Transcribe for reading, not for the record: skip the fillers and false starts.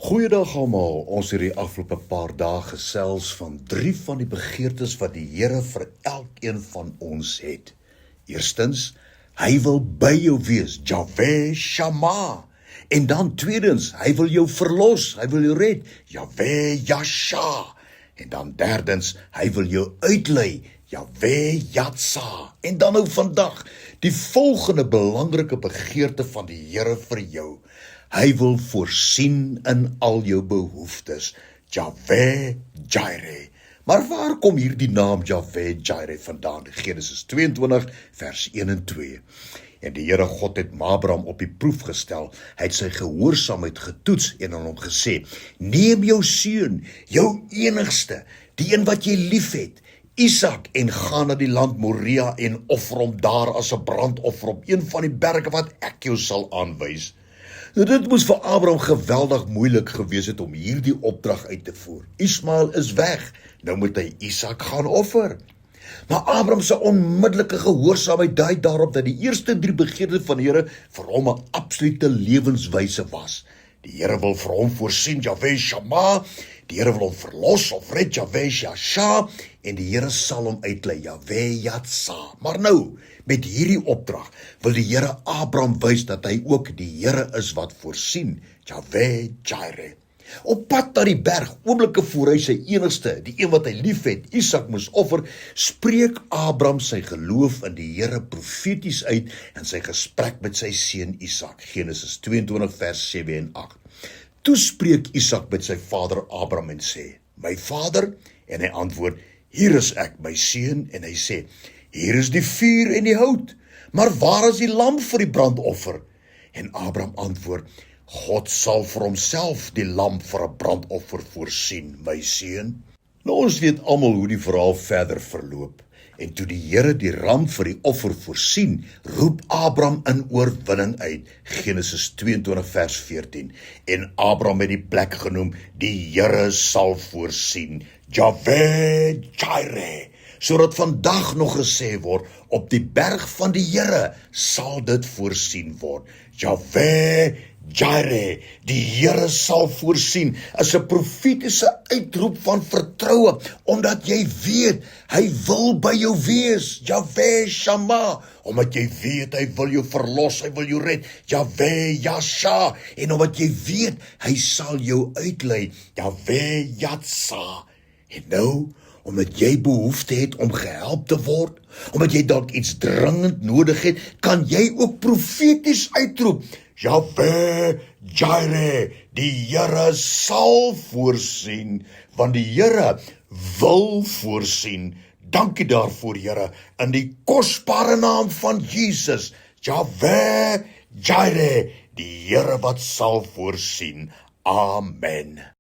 Goeiedag almal, ons het die afgelope paar dae gesels van 3 van die begeertes wat die Here vir elkeen van ons het. Eerstens, hy wil by jou wees, Yahweh Shammah. En dan tweedens, hy wil jou verlos, hy wil jou red, Yahweh Yasha. En dan derdens, hy wil jou uitlei, Yahweh Yatsa. En dan nou vandag, die volgende belangrike begeerte van die Here vir jou. Hy wil voorsien in al jou behoeftes, Yahweh Jireh. Maar waar kom hierdie naam Yahweh Jireh vandaan? Genesis 22 vers 1 en 2. En die Here God het Abraham op die proef gestel. Hy het sy gehoorsaamheid getoets en aan hom gesê: neem jou seun, jou enigste, die een wat jy liefhet, Isak, en gaan na die land Moria en offer hom daar as 'n brandoffer op een van die berge wat ek jou sal aanwys. Nou, dit moes vir Abraham geweldig moeilik gewees het om hierdie opdrag uit te voer. Ismael is weg, nou moet hy Isak gaan offer. Maar Abraham se onmiddellike gehoorsaamheid dui daarop dat die eerste 3 begeertes van die Here vir hom 'n absolute lewenswyse was. Die Here wil vir hom voorsien, Yahweh Shammah, die Here wil hom verlos of red, Yahweh Yasha, en die Here sal hom uitlei, Yahweh Yatsa. Maar nou, met hierdie opdrag wil die Here Abraham wys dat hy ook die Here is wat voorsien, Yahweh Jireh. Op pad na die berg, oomblikke voor hy sy enigste, die een wat hy liefhet, Isak moes offer, spreek Abraham sy geloof in die Here profeties uit in sy gesprek met sy seun Isak, Genesis 22 vers 7 en 8. Toe spreek Isak met sy vader Abraham en sê: my vader, en hy antwoord: hier is ek, my seun, en hy sê: hier is die vuur en die hout, maar waar is die lam vir die brandoffer? En Abraham antwoord: God sal vir homself die lam vir 'n brandoffer voorsien, my seun. Nou, ons weet almal hoe die verhaal verder verloop. En toe die Here die ram vir die offer voorsien, roep Abraham in oorwinning uit, Genesis 22 vers 14. En Abraham het die plek genoem, die Here sal voorsien, Yahweh Jireh, sodat vandag nog gesê word, op die berg van die Here sal dit voorsien word. Yahweh Jireh, die Here sal voorsien, is 'n profetiese uitroep van vertroue, omdat jy weet, hy wil by jou wees, Yahweh Shammah, omdat jy weet, hy wil jou verlos, hy wil jou red, Yahweh Yasha, en omdat jy weet, hy sal jou uitlei, Yahweh Yatsa. En nou, omdat jy behoefte het om gehelp te word, omdat jy dalk iets dringend nodig het, kan jy ook profeties uitroep, Yahweh Jireh, die Here sal voorsien, want die Here wil voorsien. Dankie daarvoor, Here, in die kosbare naam van Jesus, Yahweh Jireh, die Here wat sal voorsien. Amen.